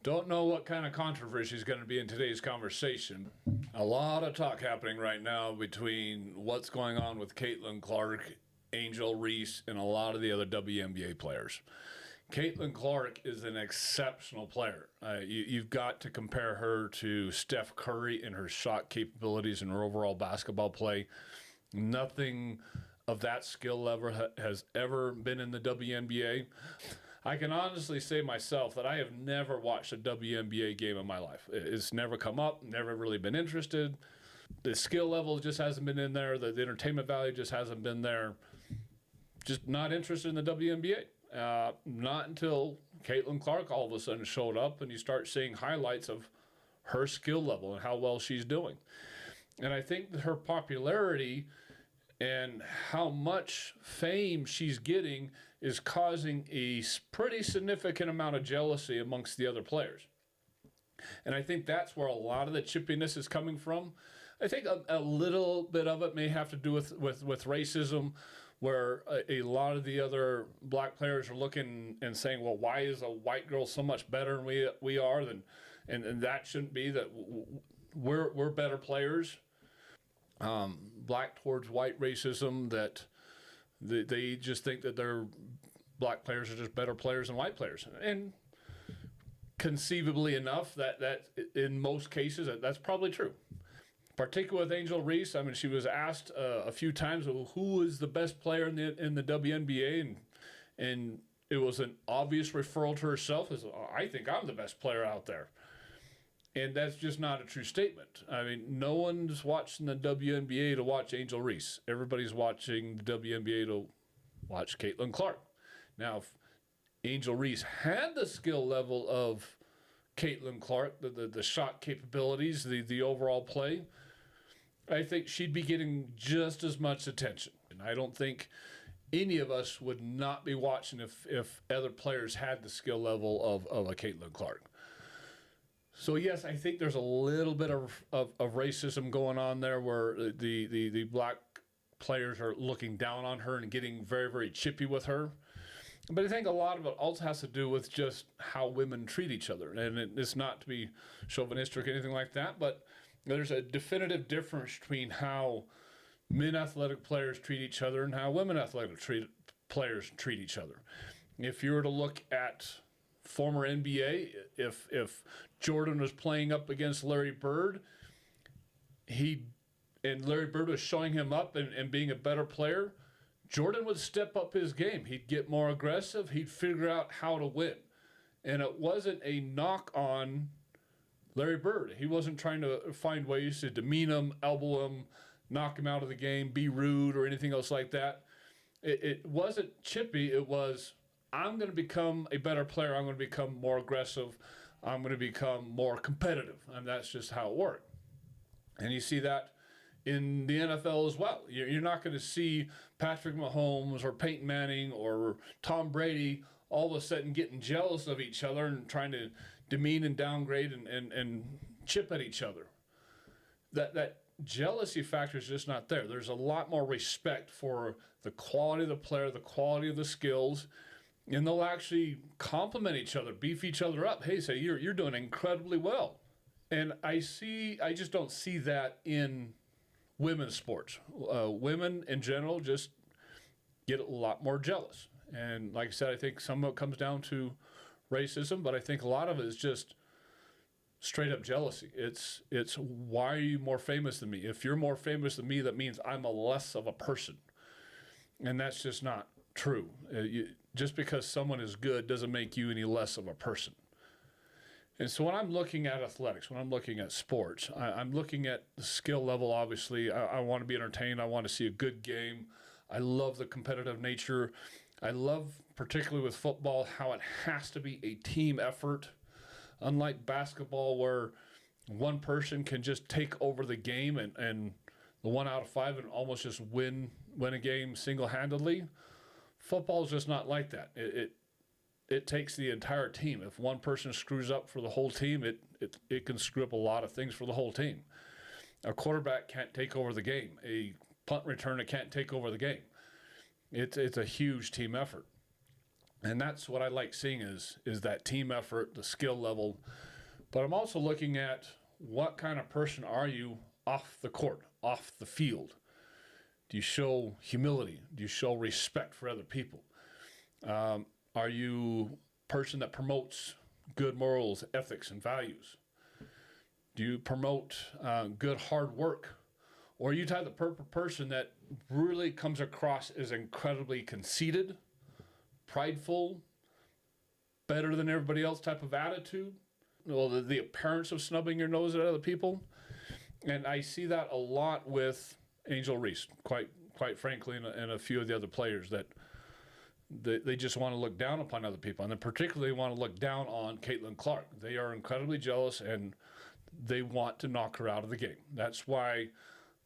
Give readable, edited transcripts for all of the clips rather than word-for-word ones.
Don't know what kind of controversy is going to be in today's conversation. A lot of talk happening right now between what's going on with Caitlyn Clark, Angel Reese, and a lot of the other WNBA players. Caitlyn Clark is an exceptional player. You've got to compare her to Steph Curry in her shot capabilities and her overall basketball play. Nothing of that skill level has ever been in the WNBA. I can honestly say myself that I have never watched a WNBA game in my life. It's never come up, never really been interested. The skill level just hasn't been in there. The entertainment value just hasn't been there. Just not interested in the WNBA. Not until Caitlyn Clark all of a sudden showed up and you start seeing highlights of her skill level and how well she's doing. And I think that her popularity and how much fame she's getting is causing a pretty significant amount of jealousy amongst the other players. And I think that's where a lot of the chippiness is coming from. I think a little bit of it may have to do with racism, where a lot of the other black players are looking and saying, well, why is a white girl so much better than we are? And that shouldn't be, that we're better players. Black towards white racism, that they just think that their black players are just better players than white players. And conceivably enough, that in most cases, that's probably true. Particularly with Angel Reese, I mean, she was asked a few times, well, who is the best player in the WNBA, and it was an obvious referral to herself as, I think I'm the best player out there. And that's just not a true statement. I mean, no one's watching the WNBA to watch Angel Reese. Everybody's watching the WNBA to watch Caitlyn Clark. Now, if Angel Reese had the skill level of Caitlyn Clark, the shot capabilities, the overall play, I think she'd be getting just as much attention. And I don't think any of us would not be watching if other players had the skill level of a Caitlyn Clark. So yes, I think there's a little bit of racism going on there, where the black players are looking down on her and getting very, very chippy with her. But I think a lot of it also has to do with just how women treat each other. And it's not to be chauvinistic or anything like that, but there's a definitive difference between how men athletic players treat each other and how women athletic players treat each other. If you were to look at former NBA, if Jordan was playing up against Larry Bird, and Larry Bird was showing him up and being a better player, Jordan would step up his game. He'd get more aggressive. He'd figure out how to win. And it wasn't a knock on Larry Bird. He wasn't trying to find ways to demean him, elbow him, knock him out of the game, be rude, or anything else like that. It wasn't chippy. It was, I'm going to become a better player. I'm going to become more aggressive. I'm going to become more competitive. And that's just how it worked. And you see that in the NFL as well. You're not going to see Patrick Mahomes or Peyton Manning or Tom Brady all of a sudden getting jealous of each other and trying to demean and downgrade and chip at each other. That jealousy factor is just not there. There's a lot more respect for the quality of the player, the quality of the skills, and they'll actually compliment each other, beef each other up. Hey, say you're doing incredibly well. And I just don't see that in women's sports. Women in general just get a lot more jealous. And like I said, I think some of it comes down to racism, but I think a lot of it is just straight up jealousy. It's why are you more famous than me? If you're more famous than me, that means I'm a less of a person. And that's just not true. Just because someone is good doesn't make you any less of a person. And so when I'm looking at athletics, when I'm looking at sports, I'm looking at the skill level, obviously. I want to be entertained. I want to see a good game. I love the competitive nature. I love, particularly with football, how it has to be a team effort. Unlike basketball, where one person can just take over the game and the 1 out of 5 and almost just win a game single-handedly, football is just not like that. It takes the entire team. If one person screws up for the whole team, it can screw up a lot of things for the whole team. A quarterback can't take over the game. A punt returner can't take over the game. It's a huge team effort. And that's what I like seeing is that team effort, the skill level. But I'm also looking at what kind of person are you off the court, off the field? Do you show humility? Do you show respect for other people? Are you a person that promotes good morals, ethics, and values? Do you promote good hard work? Or are you type of person that really comes across as incredibly conceited, prideful, better than everybody else type of attitude? Well, the appearance of snubbing your nose at other people. And I see that a lot with Angel Reese, quite frankly, and a few of the other players that they just want to look down upon other people. And they particularly want to look down on Caitlyn Clark. They are incredibly jealous, and they want to knock her out of the game. That's why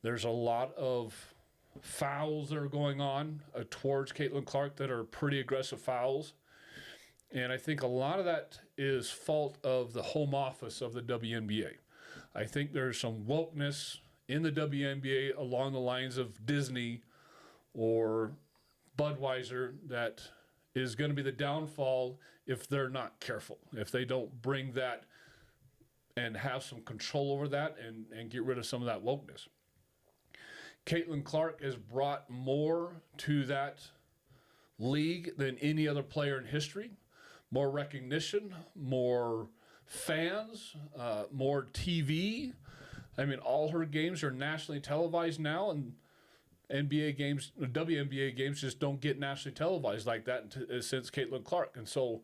there's a lot of fouls that are going on towards Caitlyn Clark that are pretty aggressive fouls. And I think a lot of that is fault of the home office of the WNBA. I think there's some wokeness in the WNBA along the lines of Disney or Budweiser that is going to be the downfall if they're not careful, if they don't bring that and have some control over that and get rid of some of that wokeness. Caitlyn Clark has brought more to that league than any other player in history. More recognition, more fans, more TV. I mean, all her games are nationally televised now, and NBA games, WNBA games just don't get nationally televised like that since Caitlyn Clark. And so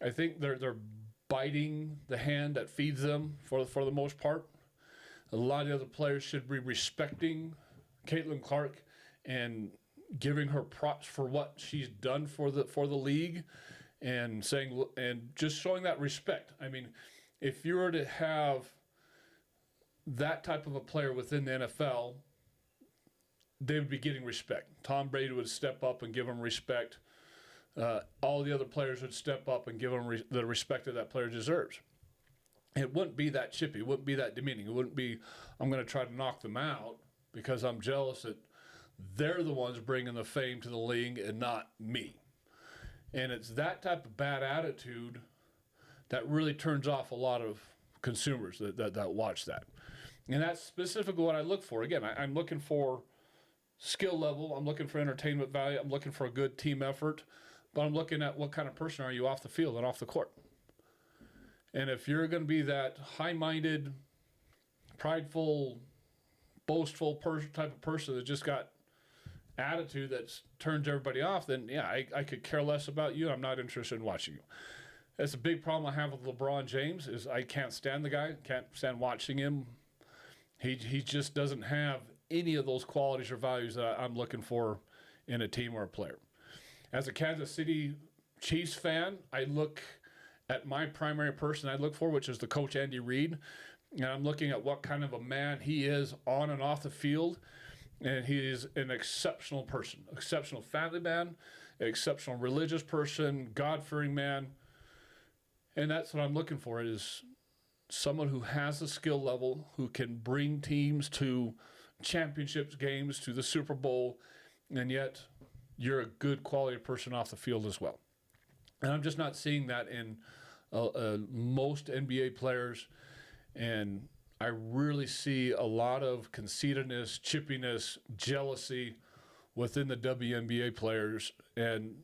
I think they're biting the hand that feeds them for the most part. A lot of the other players should be respecting Caitlyn Clark and giving her props for what she's done for the league, and saying and just showing that respect. I mean, if you were to have that type of a player within the NFL, they would be getting respect. Tom Brady would step up and give them respect. All the other players would step up and give them the respect that that player deserves. It wouldn't be that chippy. It wouldn't be that demeaning. It wouldn't be, I'm going to try to knock them out because I'm jealous that they're the ones bringing the fame to the league and not me. And it's that type of bad attitude that really turns off a lot of consumers that watch that. And that's specifically what I look for. Again, I'm looking for skill level. I'm looking for entertainment value. I'm looking for a good team effort. But I'm looking at what kind of person are you off the field and off the court. And if you're going to be that high-minded, prideful, boastful type of person that just got attitude that turns everybody off, then yeah, I could care less about you. I'm not interested in watching you. That's a big problem I have with LeBron James is I can't stand the guy, can't stand watching him. He just doesn't have any of those qualities or values that I'm looking for in a team or a player. As a Kansas City Chiefs fan, I look at my primary person I look for, which is the coach Andy Reid, and I'm looking at what kind of a man he is on and off the field. And he is an exceptional person, exceptional family man, exceptional religious person, God-fearing man. And that's what I'm looking for is someone who has a skill level, who can bring teams to championships games, to the Super Bowl, and yet you're a good quality person off the field as well. And I'm just not seeing that in most NBA players. And I really see a lot of conceitedness, chippiness, jealousy within the WNBA players, and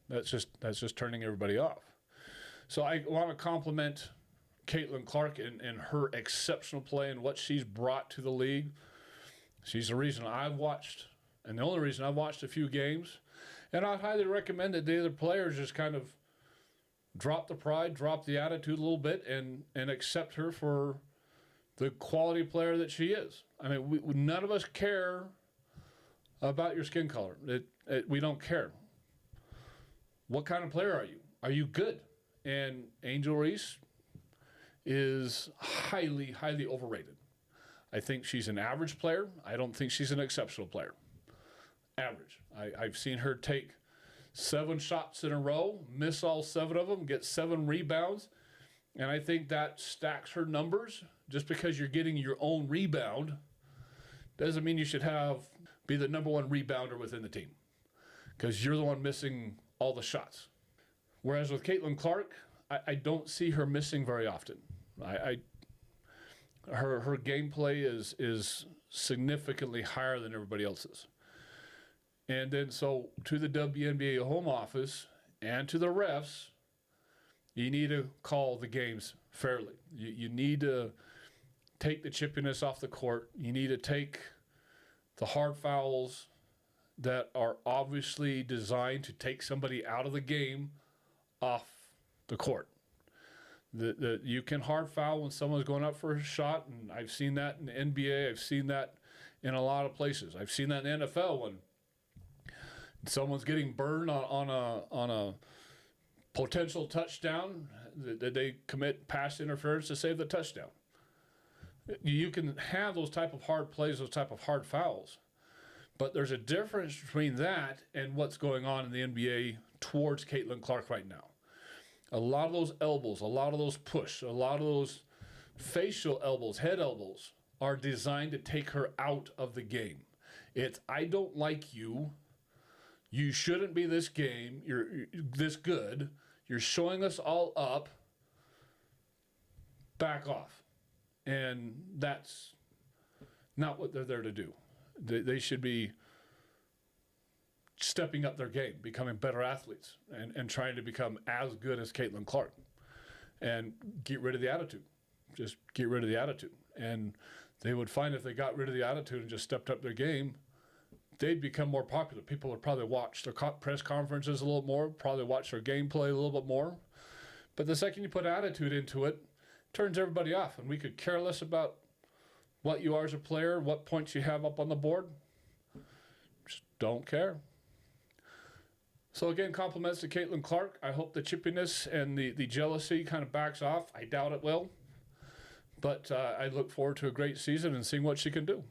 that's just turning everybody off. So I want to compliment Caitlyn Clark and her exceptional play and what she's brought to the league. She's the reason I've watched, and the only reason I've watched a few games. And I'd highly recommend that the other players just kind of drop the pride, drop the attitude a little bit, and accept her for the quality player that she is. I mean, none of us care about your skin color. We don't care. What kind of player are you? Are you good? And Angel Reese is highly, highly overrated. I think she's an average player. I don't think she's an exceptional player. Average. I've seen her take 7 shots in a row, miss all 7 of them, get 7 rebounds, and I think that stacks her numbers. Just because you're getting your own rebound doesn't mean you should be the number 1 rebounder within the team because you're the one missing all the shots. Whereas with Caitlyn Clark, I don't see her missing very often. Her gameplay is significantly higher than everybody else's. And then so to the WNBA home office and to the refs, you need to call the games fairly. You need to take the chippiness off the court. You need to take the hard fouls that are obviously designed to take somebody out of the game off the court. You can hard foul when someone's going up for a shot, and I've seen that in the NBA. I've seen that in a lot of places. I've seen that in the NFL when someone's getting burned on a potential touchdown, that they commit pass interference to save the touchdown. You can have those type of hard plays, those type of hard fouls, but there's a difference between that and what's going on in the NBA towards Caitlyn Clark right now. A lot of those elbows, a lot of those push, a lot of those facial elbows, head elbows are designed to take her out of the game. It's, I don't like you. You shouldn't be this game. You're this good. You're showing us all up. Back off. And that's not what they're there to do. They should be stepping up their game, becoming better athletes, and trying to become as good as Caitlyn Clark. And get rid of the attitude. Just get rid of the attitude. And they would find if they got rid of the attitude and just stepped up their game, they'd become more popular. People would probably watch their press conferences a little more, probably watch their gameplay a little bit more. But the second you put attitude into it, turns everybody off, and we could care less about what you are as a player, what points you have up on the board. Just don't care. So again, compliments to Caitlyn Clark. I hope the chippiness and the jealousy kind of backs off. I doubt it will. But I look forward to a great season and seeing what she can do.